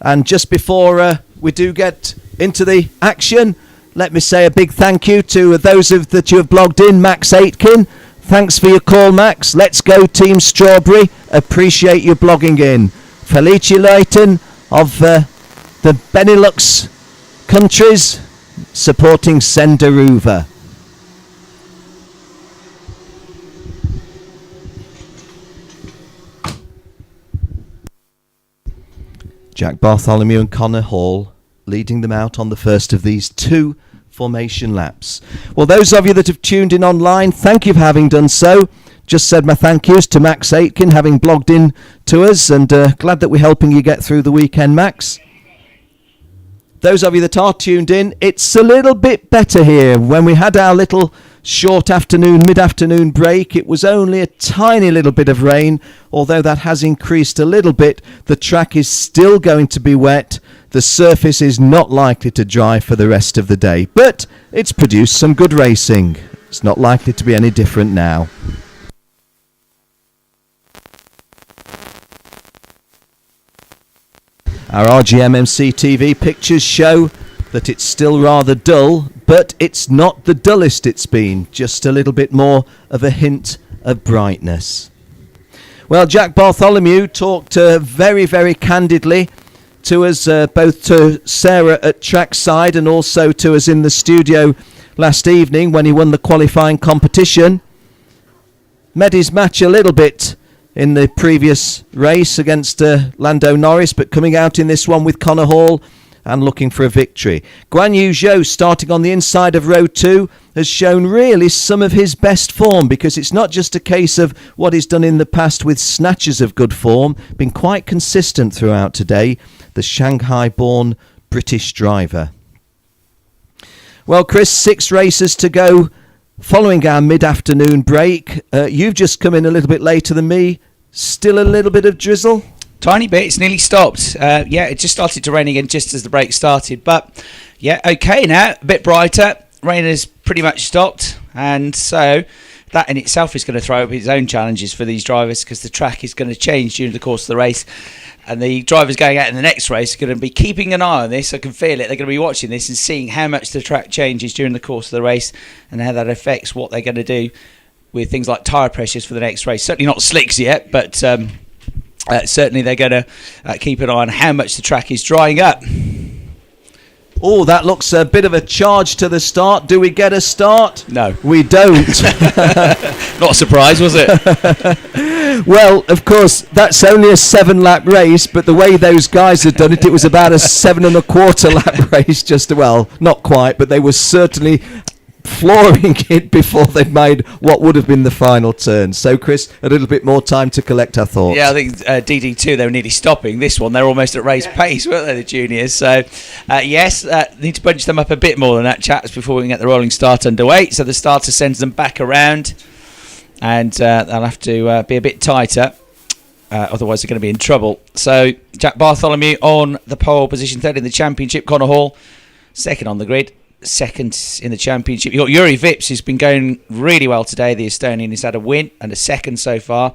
And just before we do get into the action, let me say a big thank you to those that you have blogged in. Max Aitken, thanks for your call, Max. Let's go Team Strawberry, appreciate you blogging in. Felicia Leighton of the Benelux countries supporting Senderuva. Jack Bartholomew and Connor Hall leading them out on the first of these two formation laps. Well, those of you that have tuned in online, thank you for having done so. Just said my thank yous to Max Aitken, having blogged in to us, and glad that we're helping you get through the weekend, Max. Those of you that are tuned in, it's a little bit better here. When we had our little short mid-afternoon break, it was only a tiny little bit of rain, although that has increased a little bit. The track is still going to be wet. The surface is not likely to dry for the rest of the day, but it's produced some good racing. It's not likely to be any different now. Our RGMMC TV pictures show that it's still rather dull, but it's not the dullest it's been, just a little bit more of a hint of brightness. Well, Jack Bartholomew talked very, very candidly to us, both to Sarah at trackside and also to us in the studio last evening when he won the qualifying competition. Made his match a little bit in the previous race against Lando Norris, but coming out in this one with Connor Hall and looking for a victory. Guan Yu Zhou, starting on the inside of row 2, has shown really some of his best form, because it's not just a case of what he's done in the past with snatches of good form, been quite consistent throughout today, the Shanghai-born British driver. Well, Chris, 6 races to go following our mid-afternoon break. You've just come in a little bit later than me. Still a little bit of drizzle? Tiny bit. It's nearly stopped. It just started to rain again just as the break started. But, okay now. A bit brighter. Rain has pretty much stopped. And so that in itself is going to throw up its own challenges for these drivers, because the track is going to change during the course of the race. And the drivers going out in the next race are going to be keeping an eye on this. I can feel it. They're going to be watching this and seeing how much the track changes during the course of the race and how that affects what they're going to do with things like tyre pressures for the next race. Certainly not slicks yet, but certainly they're going to keep an eye on how much the track is drying up. Oh, that looks a bit of a charge to the start. Do we get a start? No. We don't. Not a surprise, was it? Well, of course, that's only a 7-lap race, but the way those guys had done it, it was about a 7.25 lap race. Well, not quite, but they were certainly flooring it before they'd made what would have been the final turn. So, Chris, a little bit more time to collect our thoughts. Yeah, I think DD2, they were nearly stopping. This one, they're almost at race pace, weren't they, the juniors? So, yes, need to bunch them up a bit more than that, chaps, before we can get the rolling start underway. So the starter sends them back around, and they'll have to be a bit tighter. Otherwise, they're going to be in trouble. So, Jack Bartholomew on the pole position, 3rd in the championship. Connor Hall, 2nd on the grid. 2nd in the championship. You've got Yuri Vips, who's been going really well today. The Estonian has had a win and a 2nd so far.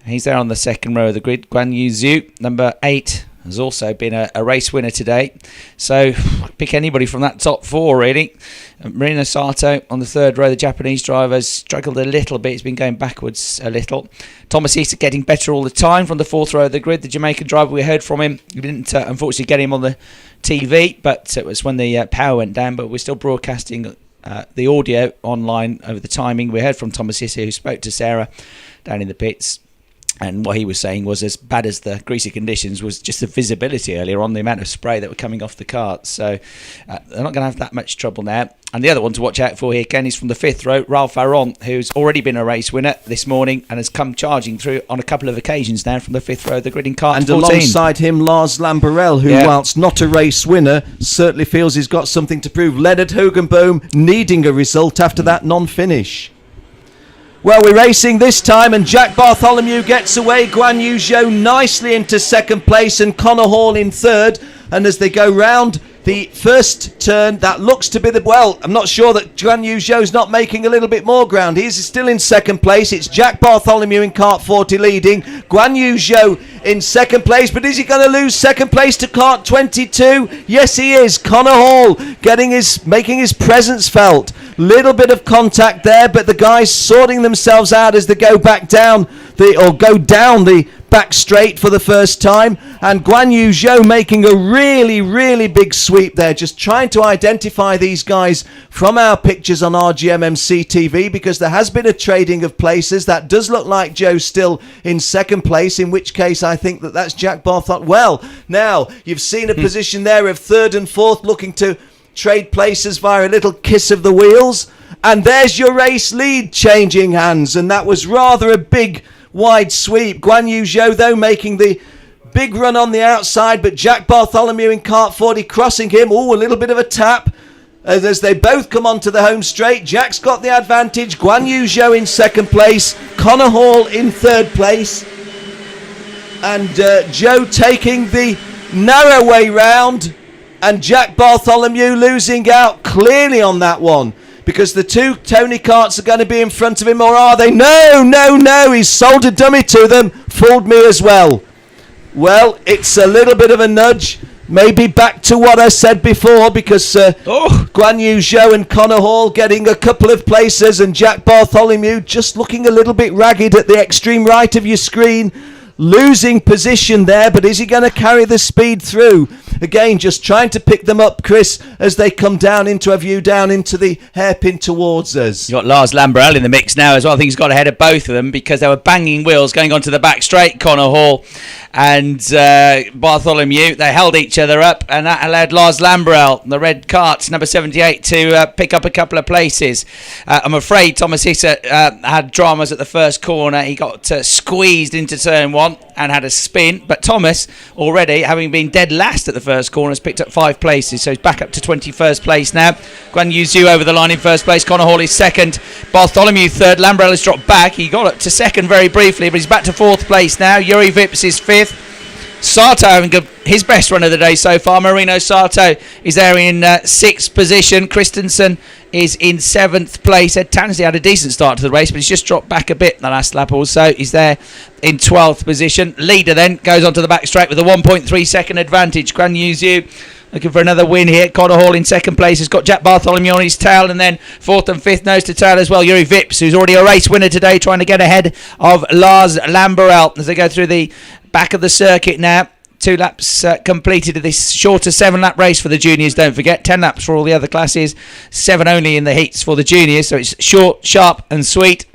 He's there on the 2nd row of the grid. Guan Yu Zhou, number 8, has also been a race winner today. So pick anybody from that top 4, really. Marina Sato on the 3rd row. The Japanese driver has struggled a little bit. He's been going backwards a little. Thomas Issa getting better all the time from the 4th row of the grid. The Jamaican driver, we heard from him. We didn't unfortunately get him on the TV, but it was when the power went down. But we're still broadcasting the audio online over the timing. We heard from Thomas Issa, who spoke to Sarah down in the pits. And what he was saying was, as bad as the greasy conditions, was just the visibility earlier on, the amount of spray that were coming off the carts. So they're not going to have that much trouble now. And the other one to watch out for here, Ken, is from the 5th row, Ralph Aron, who's already been a race winner this morning and has come charging through on a couple of occasions now from the 5th row of the grid in kart and 14. Alongside him, Lars Lamberell, who, whilst not a race winner, certainly feels he's got something to prove. Leonard Hugenboom needing a result after that non-finish. Well, we're racing this time, and Jack Bartholomew gets away. Guan Yu Zhou nicely into 2nd place, and Connor Hall in 3rd. And as they go round the first turn, that looks to be I'm not sure that Guan Yu Zhou's not making a little bit more ground. He's still in second place. It's Jack Bartholomew in cart 40 leading. Guan Yu Zhou in second place, but is he going to lose second place to cart 22? Yes, he is. Connor Hall making his presence felt. Little bit of contact there, but the guys sorting themselves out as they go down the back straight for the first time, and Guan Yu Zhou making a really, really big sweep there, just trying to identify these guys from our pictures on RGMMC TV, because there has been a trading of places. That does look like Joe's still in second place, in which case I think that's Jack Bartholomew. Well, now you've seen a position there of third and fourth looking to trade places via a little kiss of the wheels, and there's your race lead changing hands, and that was rather a big wide sweep. Guan Yu Zhou, though, making the big run on the outside, but Jack Bartholomew in cart 40 crossing him. Oh, a little bit of a tap as they both come onto the home straight. Jack's got the advantage. Guan Yu Zhou in second place. Connor Hall in third place. And Joe taking the narrow way round. And Jack Bartholomew losing out clearly on that one, because the two Tony carts are going to be in front of him, or are they? No, he's sold a dummy to them. Fooled me as well. Well, it's a little bit of a nudge, maybe back to what I said before, because Guan Yu Zhou and Connor Hall getting a couple of places, and Jack Bartholomew just looking a little bit ragged at the extreme right of your screen. Losing position there, but is he going to carry the speed through? Again, just trying to pick them up, Chris, as they come down into a view, down into the hairpin towards us. You've got Lars Lambrell in the mix now as well. I think he's got ahead of both of them, because they were banging wheels going onto the back straight, Connor Hall and Bartholomew. They held each other up, and that allowed Lars Lambrell, the red cart, number 78, to pick up a couple of places. I'm afraid Thomas Hisser had dramas at the first corner. He got squeezed into turn one and had a spin, but Thomas, already having been dead last at the first corner, has picked up 5 places, so he's back up to 21st place now. Guan Yu Zhou over the line in first place. Connor Hall is second. Bartholomew third. Lambrell has dropped back. He got up to second very briefly, but he's back to 4th place now. Yuri Vips is 5th. Sato having his best run of the day so far. Marino Sato is there in 6th position. Christensen is in 7th place. Ed Tansley had a decent start to the race, but he's just dropped back a bit the last lap or so. He's there in 12th position. Leader then goes onto the back straight with a 1.3 second advantage. Guan Yu Zhou looking for another win here. Connor Hall in second place has got Jack Bartholomew on his tail, and then 4th and 5th nose to tail as well. Yuri Vips, who's already a race winner today, trying to get ahead of Lars Lambrell as they go through the back of the circuit now. 2 laps completed of this shorter 7-lap race for the juniors, don't forget. 10 laps for all the other classes, 7 only in the heats for the juniors, so it's short, sharp and sweet.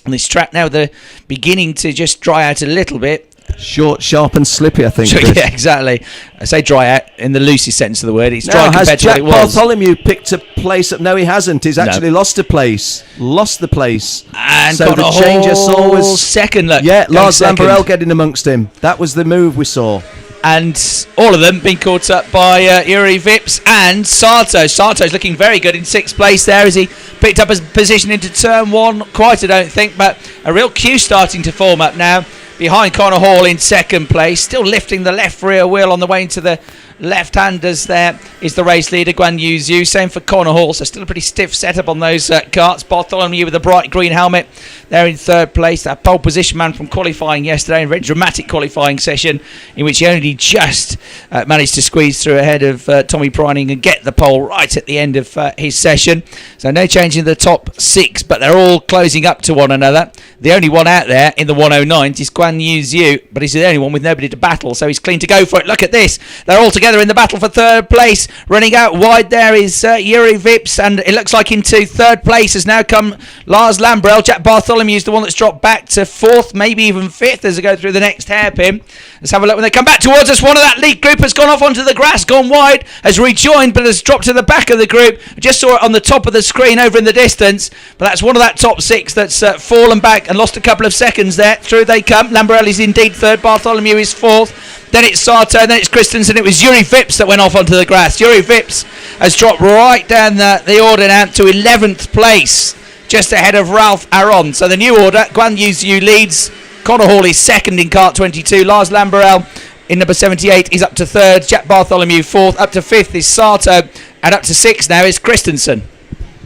On this track now, they're beginning to just dry out a little bit. Short, sharp and slippy, I think. Yeah, exactly. I say dry out in the loosest sense of the word. It's dry now, compared to what it was. Has Jack Bartholomew picked a place? No, he hasn't. He's actually lost a place. Lost the place. And so the change I saw was second. Look, yeah, Lars Lambrell getting amongst him. That was the move we saw. And all of them being caught up by Yuri Vips and Sato. Sato's looking very good in 6th place there as he picked up his position into turn 1. Quite, I don't think, but a real queue starting to form up now. Behind Connor Hall in 2nd place, still lifting the left rear wheel on the way into the left-handers. There is the race leader, Guan Yu Zhou. Same for Connor Hall, so still a pretty stiff setup on those carts. Bartholomew with a bright green helmet there in 3rd place. That pole position man from qualifying yesterday, a very dramatic qualifying session in which he only just managed to squeeze through ahead of Tommy Prining and get the pole right at the end of his session. So no change in the top 6, but they're all closing up to one another. The only one out there in the 109s is Guan Yu Zhou, but he's the only one with nobody to battle, so he's clean to go for it. Look at this. They're all together in the battle for 3rd place. Running out wide there is Yuri Vips, and it looks like into 3rd place has now come Lars Lambrell. Jack Bartholomew is the one that's dropped back to 4th, maybe even 5th as they go through the next hairpin. Let's have a look when they come back towards us. One of that lead group has gone off onto the grass, gone wide, has rejoined, but has dropped to the back of the group. I just saw it on the top of the screen over in the distance, but that's one of that top 6 that's fallen back and lost a couple of seconds there. Through they come. Lambrell is indeed 3rd, Bartholomew is 4th. Then it's Sato, then it's Christensen. It was Yuri Vips that went off onto the grass. Yuri Vips has dropped right down the order now to 11th place, just ahead of Ralph Aron. So the new order, Guan Yu Zhou leads. Connor Hall is 2nd in cart 22. Lars Lambrell in number 78 is up to third. Jack Bartholomew fourth. Up to fifth is Sato. And up to sixth now is Christensen.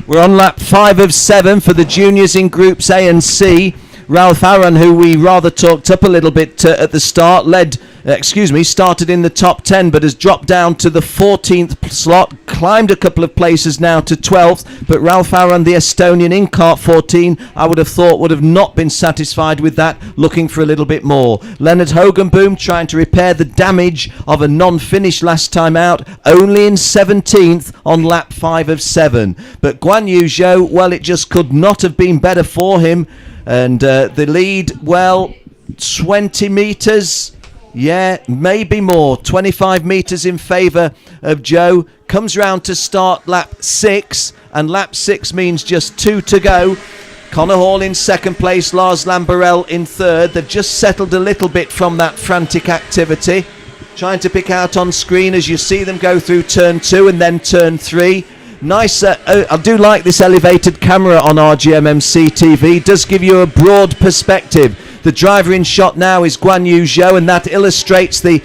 We're on lap 5 of 7 for the juniors in groups A and C. Ralph Aaron, who we rather talked up a little bit at the start, started in the top 10 but has dropped down to the 14th slot, climbed a couple of places now to 12th, but Ralph Aaron, the Estonian in kart 14, I would have thought would have not been satisfied with that, looking for a little bit more. Leonard Hogenboom trying to repair the damage of a non-finish last time out, only in 17th on lap 5 of 7. But Guan Yu Zhou, well, it just could not have been better for him. And the lead, well, 20 metres, yeah, maybe more, 25 metres in favour of Joe. Comes round to start lap 6, and lap 6 means just 2 to go. Connor Hall in second place, Lars Lamberel in third. They've just settled a little bit from that frantic activity. Trying to pick out on screen as you see them go through turn 2 and then turn 3. Nice, I do like this elevated camera on RGMMC TV. Does give you a broad perspective. The driver in shot now is Guan Yu Zhou, and that illustrates the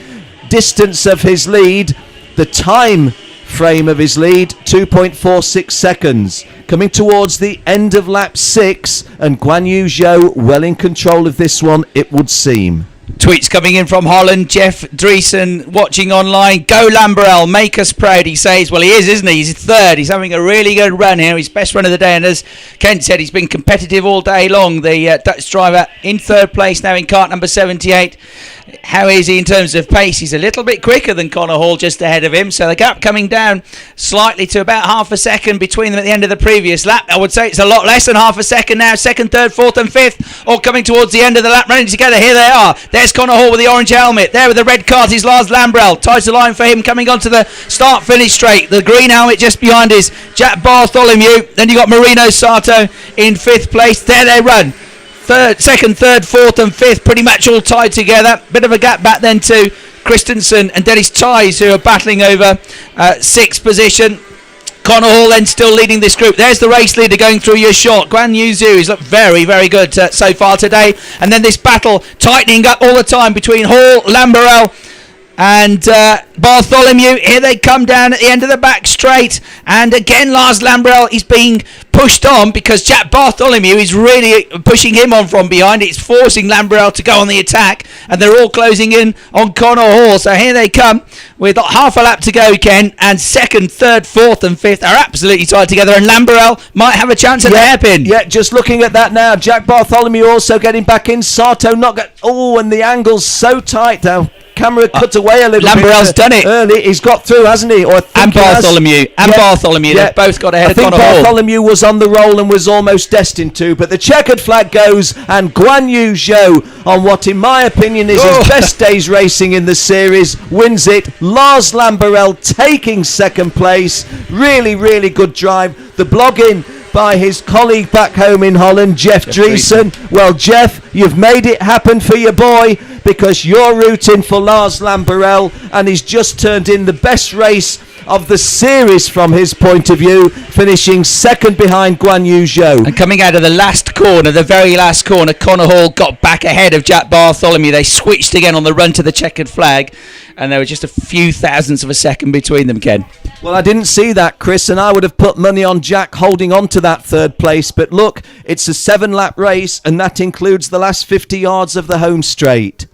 distance of his lead, the time frame of his lead, 2.46 seconds. Coming towards the end of lap 6, and Guan Yu Zhou well in control of this one, it would seem. Tweets coming in from Holland. Jeff Dreesen watching online. Go Lamberel, make us proud, he says. Well, he is, isn't he? He's third. He's having a really good run here. His best run of the day. And as Ken said, he's been competitive all day long. The Dutch driver in third place now in kart number 78. How is he in terms of pace? He's a little bit quicker than Connor Hall, just ahead of him. So the gap coming down slightly to about half a second between them at the end of the previous lap. I would say it's a lot less than half a second now. Second, third, fourth and fifth all coming towards the end of the lap, running together. Here they are. There's Connor Hall with the orange helmet. There with the red card is Lars Lambrell. Ties the line for him coming onto the start-finish straight. The green helmet just behind is Jack Bartholomew. Then you got Marino Sato in fifth place. There they run. Second, third, fourth and fifth pretty much all tied together. Bit of a gap back then to Christensen and Dennis Ties, who are battling over sixth position. Connor Hall then still leading this group. There's the race leader going through your shot. Guan Yu Zhou has looked very, very good so far today. And then this battle tightening up all the time between Hall, Lamberel and Bartholomew. Here they come down at the end of the back straight. And again, Lars Lamberel is being pushed on because Jack Bartholomew is really pushing him on from behind. It's forcing Lamberel to go on the attack. And they're all closing in on Connor Hall. So here they come with half a lap to go, Ken. And second, third, fourth and fifth are absolutely tied together. And Lamberel might have a chance at the hairpin. Yeah, just looking at that now. Jack Bartholomew also getting back in. Sato not got... Oh, and the angle's so tight now. Camera cut away a little Lamberel's bit. Done it early. He's got through, hasn't he? And Bartholomew. Bartholomew. They've both got ahead of Connor Hall. Bartholomew was on the roll and was almost destined to. But the checkered flag goes, and Guan Yu Zhou, on what in my opinion is his best days racing in the series, wins it. Lars Lamberel taking second place. Really, really good drive. The blogging by his colleague back home in Holland, Jeff Dreesen. Well, Jeff, you've made it happen for your boy, because you're rooting for Lars Lamberel, and he's just turned in the best race of the series from his point of view, finishing second behind Guan Yu Zhou. And coming out of the last corner, the very last corner, Connor Hall got back ahead of Jack Bartholomew. They switched again on the run to the checkered flag, and there were just a few thousandths of a second between them, Ken. Well, I didn't see that, Chris, and I would have put money on Jack holding on to that third place. But look, it's a 7-lap race, and that includes the last 50 yards of the home straight.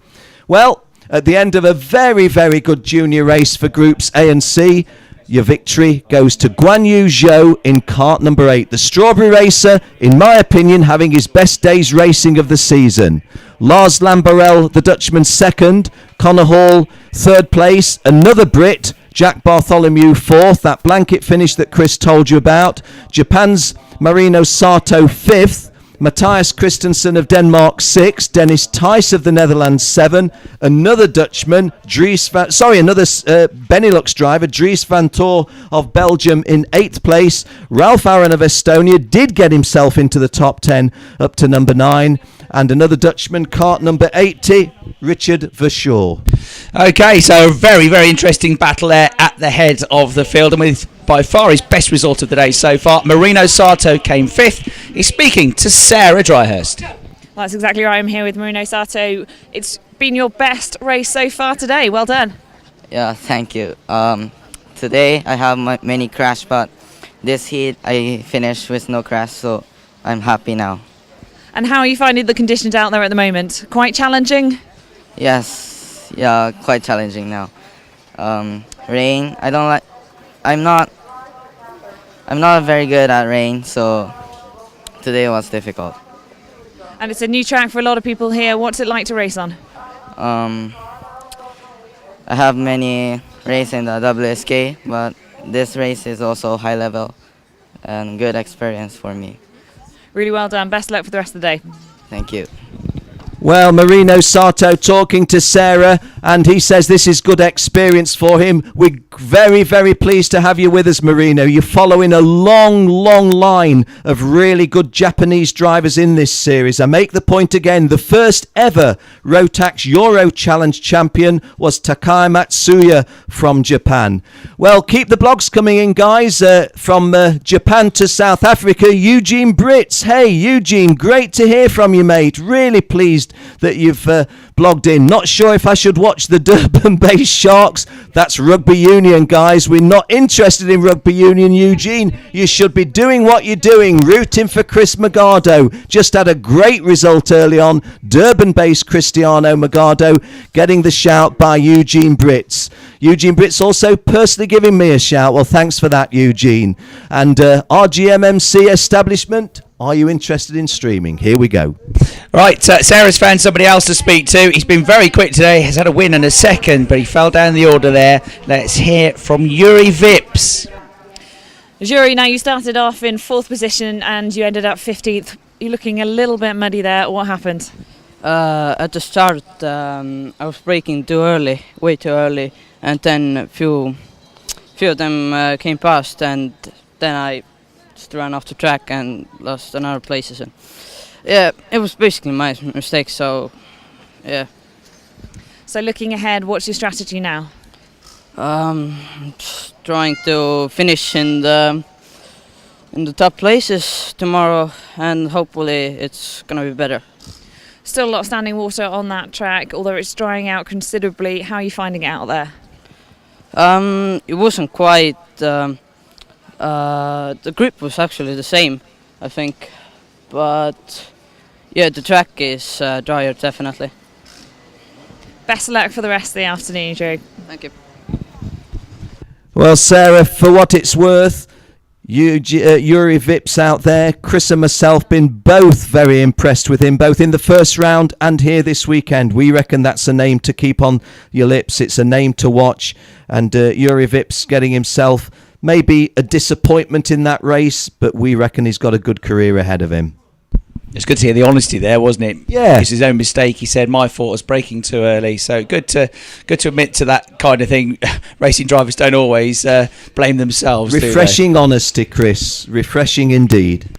Well, at the end of a very, very good junior race for Groups A and C, your victory goes to Guan Yu Zhou in kart number 8. The Strawberry Racer, in my opinion, having his best days racing of the season. Lars Lamberel, the Dutchman, second. Connor Hall, third place. Another Brit, Jack Bartholomew, fourth. That blanket finish that Chris told you about. Japan's Marino Sato, fifth. Matthias Christensen of Denmark, 6. Dennis Thijs of the Netherlands, 7. Another Dutchman, another Benelux driver, Dries van Tor of Belgium in 8th place. Ralph Aaron of Estonia did get himself into the top 10 up to number 9. And another Dutchman, kart number 80, Richard Verschoor. Okay, so a very, very interesting battle there at the head of the field, and with by far his best result of the day so far. Marino Sato came 5th. He's speaking to Sarah Dryhurst. That's exactly right. I'm here with Marino Sato. It's been your best race so far today. Well done. Yeah, thank you. Today I have many crash, but this heat I finished with no crash, so I'm happy now. And how are you finding the conditions out there at the moment? Quite challenging? Yes, yeah, quite challenging now. Rain, I don't like. I'm not very good at rain, so today was difficult. And it's a new track for a lot of people here. What's it like to race on? I have many races in the WSK, but this race is also high level and good experience for me. Really well done. Best luck for the rest of the day. Thank you. Well, Marino Sato talking to Sarah, and he says this is good experience for him. We're very, very pleased to have you with us, Marino. You're following a long, long line of really good Japanese drivers in this series. I make the point again, the first ever Rotax Euro Challenge champion was Takai Matsuya from Japan. Well, keep the blogs coming in, guys. From Japan to South Africa, Eugene Brits. Hey, Eugene, great to hear from you, mate. Really pleased that you've blogged in. Not sure if I should watch the Durban-based Sharks. That's rugby union, guys. We're not interested in rugby union, Eugene. You should be doing what you're doing, rooting for Chris Magado. Just had a great result early on. Durban-based Cristiano Magado getting the shout by Eugene Brits. Eugene Brits also personally giving me a shout. Well, thanks for that, Eugene. And RGMMC establishment, are you interested in streaming? Here we go. Right, Sarah's found somebody else to speak to. He's been very quick today. He's had a win and a second, but he fell down the order there. Let's hear from Yuri Vips. Yuri, now you started off in 4th position and you ended up 15th. You're looking a little bit muddy there. What happened? At the start, I was braking too early, way too early, and then a few of them came past, and then I just ran off the track and lost another places. And yeah, it was basically my mistake. So yeah. So looking ahead, what's your strategy now? Just trying to finish in the top places tomorrow, and hopefully it's gonna be better. Still a lot of standing water on that track, although it's drying out considerably. How are you finding it out there? It wasn't quite. The grip was actually the same, I think, but yeah, the track is drier definitely. Best of luck for the rest of the afternoon, Joe. Thank you. Well, Sarah, for what it's worth, Yuri Vips out there, Chris and myself been both very impressed with him, both in the first round and here this weekend. We reckon that's a name to keep on your lips. It's a name to watch. And Yuri Vips getting himself maybe a disappointment in that race, but we reckon he's got a good career ahead of him. It's good to hear the honesty there, wasn't it? Yeah. It's his own mistake. He said, my fault was braking too early. So good to admit to that kind of thing. Racing drivers don't always blame themselves. Refreshing honesty, Chris. Refreshing indeed.